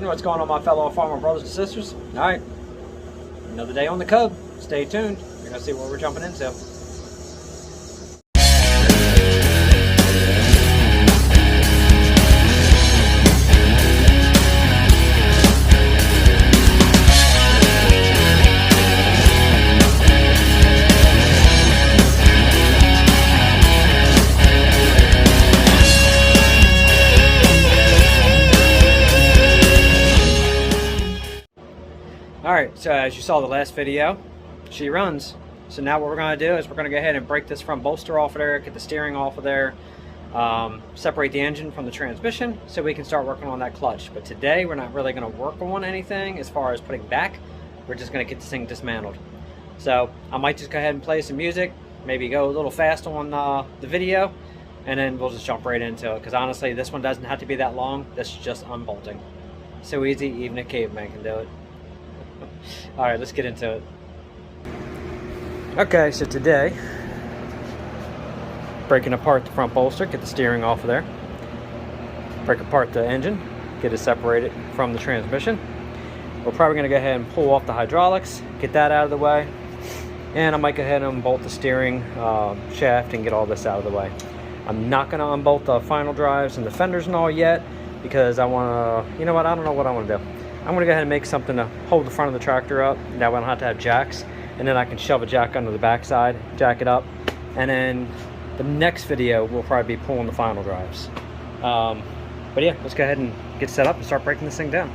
What's going on, my fellow farmer brothers and sisters? All right, another day on the Cub. Stay tuned. You're gonna see what we're jumping into. Alright, so as you saw the last video, she runs. So now what we're going to do is we're going to go ahead and break this front bolster off of there, get the steering off of there, separate the engine from the transmission so we can start working on that clutch. But today we're not really going to work on anything as far as putting back. We're just going to get this thing dismantled. So I might just go ahead and play some music, maybe go a little fast on the video, and then we'll just jump right into it. Because honestly, this one doesn't have to be that long. This is just unbolting. So easy, even a caveman can do it. Alright, let's get into it. Okay, so today, breaking apart the front bolster, get the steering off of there. Break apart the engine, get it separated from the transmission. We're probably going to go ahead and pull off the hydraulics, get that out of the way. And I might go ahead and unbolt the steering shaft and get all this out of the way. I'm not going to unbolt the final drives and the fenders and all yet, because I want to, you know what, I don't know what I want to do. I'm going to go ahead and make something to hold the front of the tractor up. That way I don't have to have jacks. And then I can shove a jack under the backside, jack it up. And then the next video will probably be pulling the final drives. But yeah, let's go ahead and get set up and start breaking this thing down.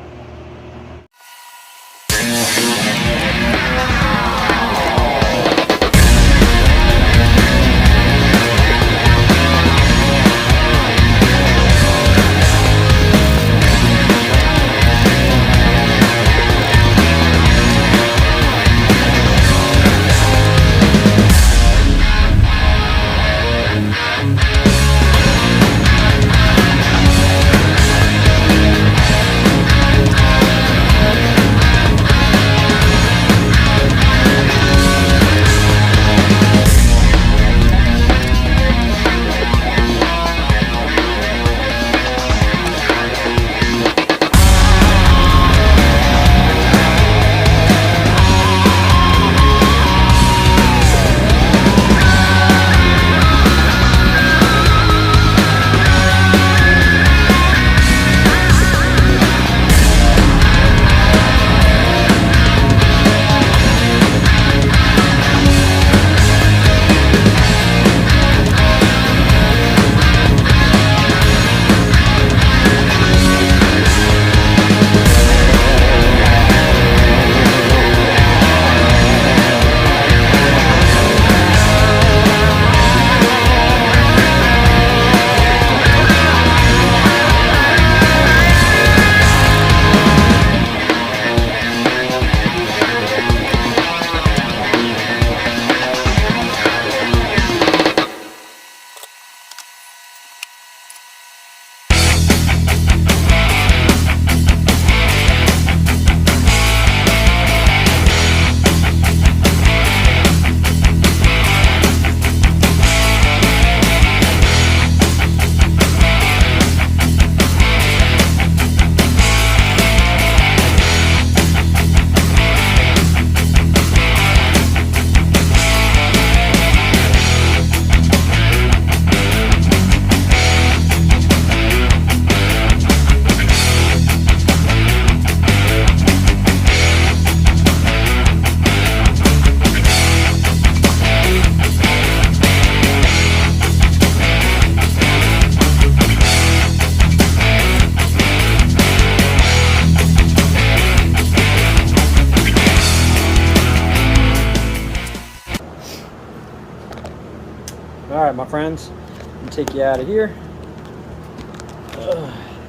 Alright, my friends, I'm going to take you out of here.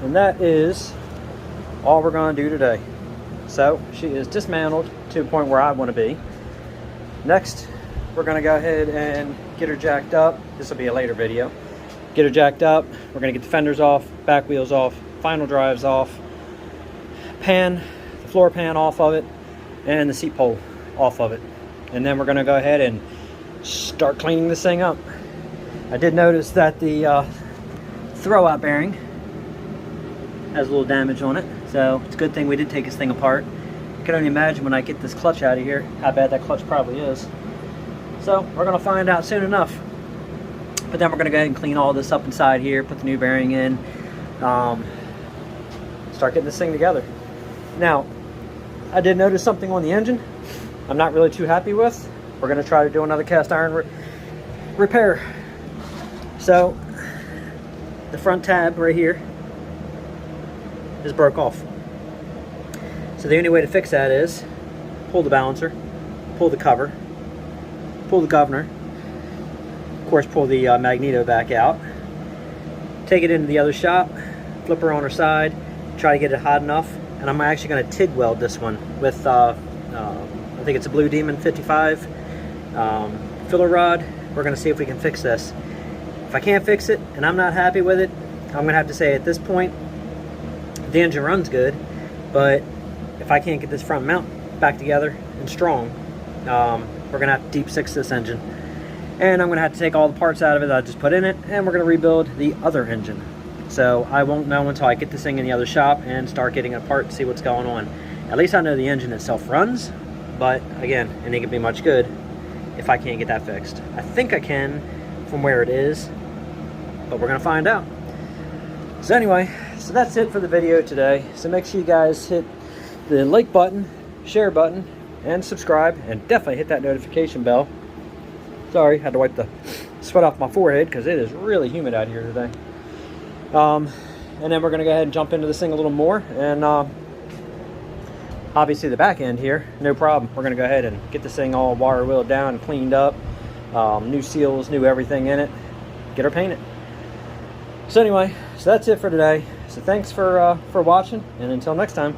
And that is all we're going to do today. So, she is dismantled to the point where I want to be. Next, we're going to go ahead and get her jacked up. This will be a later video. Get her jacked up. We're going to get the fenders off, back wheels off, final drives off, the floor pan off of it, and the seat pole off of it. And then we're going to go ahead and start cleaning this thing up. I did notice that the throwout bearing has a little damage on it, so it's a good thing we did take this thing apart. I can only imagine when I get this clutch out of here how bad that clutch probably is. So we're going to find out soon enough. But then we're going to go ahead and clean all this up inside here, put the new bearing in, start getting this thing together. Now, I did notice something on the engine I'm not really too happy with. We're going to try to do another cast iron repair. So the front tab right here is broke off. So the only way to fix that is pull the balancer, pull the cover, pull the governor, of course pull the magneto back out, take it into the other shop, flip her on her side, try to get it hot enough, and I'm actually going to TIG weld this one with I think it's a Blue Demon 55 filler rod. We're going to see if we can fix this. If I can't fix it and I'm not happy with it, I'm going to have to say at this point the engine runs good, but if I can't get this front mount back together and strong, we're going to have to deep six this engine. And I'm going to have to take all the parts out of it that I just put in it, and we're going to rebuild the other engine. So I won't know until I get this thing in the other shop and start getting it apart and see what's going on. At least I know the engine itself runs, but again, it ain't going to be much good if I can't get that fixed. I think I can from where it is, but we're going to find out. So anyway, so that's it for the video today. So make sure you guys hit the like button, share button, and subscribe, and definitely hit that notification bell. Sorry, had to wipe the sweat off my forehead because it is really humid out here today. And then we're going to go ahead and jump into this thing a little more, and obviously the back end here, no problem. We're going to go ahead and get this thing all wire wheeled down and cleaned up, new seals, new everything in it, get her painted. So anyway, so that's it for today. So thanks for watching, and until next time.